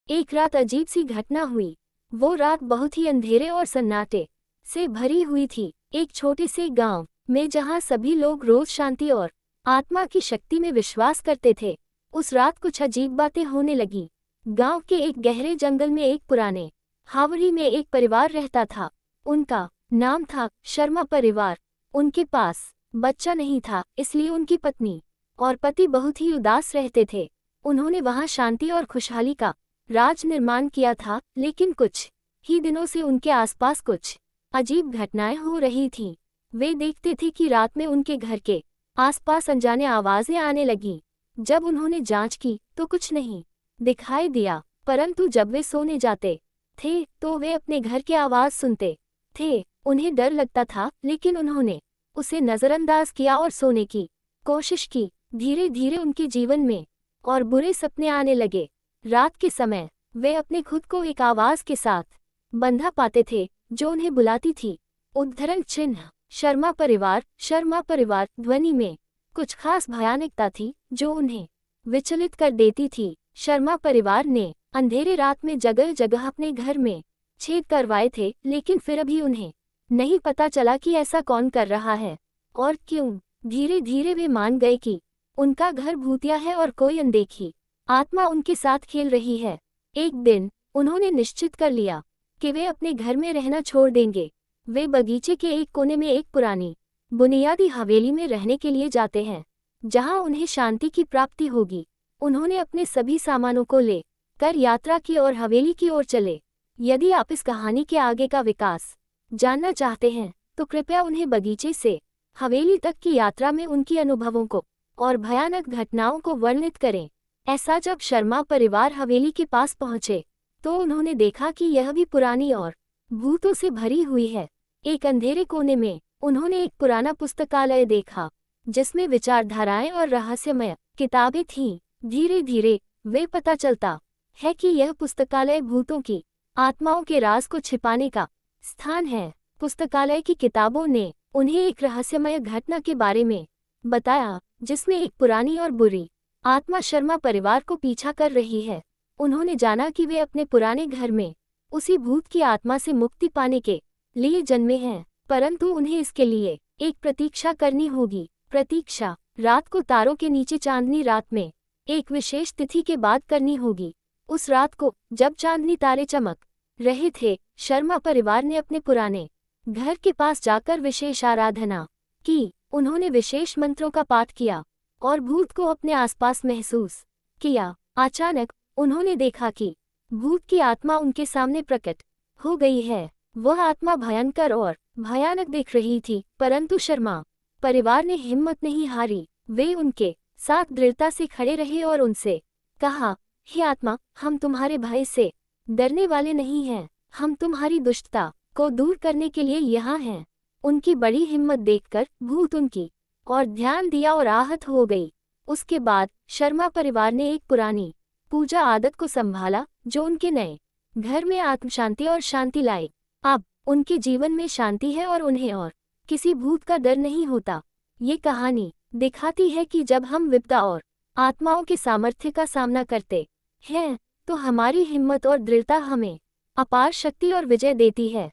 एक रात अजीब सी घटना हुई। वो रात बहुत ही अंधेरे और सन्नाटे से भरी हुई थी। एक छोटे से गांव में जहां सभी लोग रोज शांति और आत्मा की शक्ति में विश्वास करते थे, उस रात कुछ अजीब बातें होने लगी। गांव के एक गहरे जंगल में एक पुराने हावड़ी में एक परिवार रहता था। उनका नाम था शर्मा परिवार। उनके पास बच्चा नहीं था, इसलिए उनकी पत्नी और पति बहुत ही उदास रहते थे। उन्होंने वहां शांति और खुशहाली का राज निर्माण किया था, लेकिन कुछ ही दिनों से उनके आसपास कुछ अजीब घटनाएं हो रही थीं। वे देखते थे कि रात में उनके घर के आसपास अनजाने आवाजें आने लगीं। जब उन्होंने जांच की तो कुछ नहीं दिखाई दिया, परंतु जब वे सोने जाते थे तो वे अपने घर की आवाज सुनते थे। उन्हें डर लगता था, लेकिन उन्होंने उसे नजरअंदाज किया और सोने की कोशिश की। धीरे धीरे उनके जीवन में और बुरे सपने आने लगे। रात के समय वे अपने खुद को एक आवाज के साथ बंधा पाते थे जो उन्हें बुलाती थी। उद्धरण चिन्ह शर्मा परिवार ध्वनि में कुछ खास भयानकता थी जो उन्हें विचलित कर देती थी। शर्मा परिवार ने अंधेरे रात में जगह जगह अपने घर में छेद करवाए थे, लेकिन फिर भी उन्हें नहीं पता चला कि ऐसा कौन कर रहा है और क्यों। धीरे धीरे वे मान गए कि उनका घर भूतिया है और कोई अनदेखी आत्मा उनके साथ खेल रही है। एक दिन उन्होंने निश्चित कर लिया कि वे अपने घर में रहना छोड़ देंगे। वे बगीचे के एक कोने में एक पुरानी बुनियादी हवेली में रहने के लिए जाते हैं, जहां उन्हें शांति की प्राप्ति होगी। उन्होंने अपने सभी सामानों को ले कर यात्रा की और हवेली की ओर चले। यदि आप इस कहानी के आगे का विकास जानना चाहते हैं तो कृपया उन्हें बगीचे से हवेली तक की यात्रा में उनकी अनुभवों को और भयानक घटनाओं को वर्णित करें। ऐसा जब शर्मा परिवार हवेली के पास पहुंचे तो उन्होंने देखा कि यह भी पुरानी और भूतों से भरी हुई है। एक अंधेरे कोने में उन्होंने एक पुराना पुस्तकालय देखा जिसमें विचारधाराएं और रहस्यमय किताबें थीं। धीरे धीरे वे पता चलता है कि यह पुस्तकालय भूतों की आत्माओं के राज को छिपाने का स्थान है। पुस्तकालय की किताबों ने उन्हें एक रहस्यमय घटना के बारे में बताया जिसमें एक पुरानी और बुरी आत्मा शर्मा परिवार को पीछा कर रही है। उन्होंने जाना कि वे अपने पुराने घर में उसी भूत की आत्मा से मुक्ति पाने के लिए जन्मे हैं, परंतु उन्हें इसके लिए एक प्रतीक्षा करनी होगी। प्रतीक्षा रात को तारों के नीचे चांदनी रात में एक विशेष तिथि के बाद करनी होगी। उस रात को जब चांदनी तारे चमक रहे थे, शर्मा परिवार ने अपने पुराने घर के पास जाकर विशेष आराधना की। उन्होंने विशेष मंत्रों का पाठ किया और भूत को अपने आसपास महसूस किया। अचानक उन्होंने देखा कि भूत की आत्मा उनके सामने प्रकट हो गई है। वह आत्मा भयंकर और भयानक दिख रही थी, परंतु शर्मा परिवार ने हिम्मत नहीं हारी। वे उनके साथ दृढ़ता से खड़े रहे और उनसे कहा, हे आत्मा, हम तुम्हारे भय से डरने वाले नहीं हैं। हम तुम्हारी दुष्टता को दूर करने के लिए यहाँ हैं। उनकी बड़ी हिम्मत देखकर भूत उनकी और ध्यान दिया और आहत हो गई। उसके बाद शर्मा परिवार ने एक पुरानी पूजा आदत को संभाला जो उनके नए घर में आत्मशांति और शांति लाए। अब उनके जीवन में शांति है और उन्हें और किसी भूत का डर नहीं होता। ये कहानी दिखाती है कि जब हम विपदा और आत्माओं के सामर्थ्य का सामना करते हैं तो हमारी हिम्मत और दृढ़ता हमें अपार शक्ति और विजय देती है।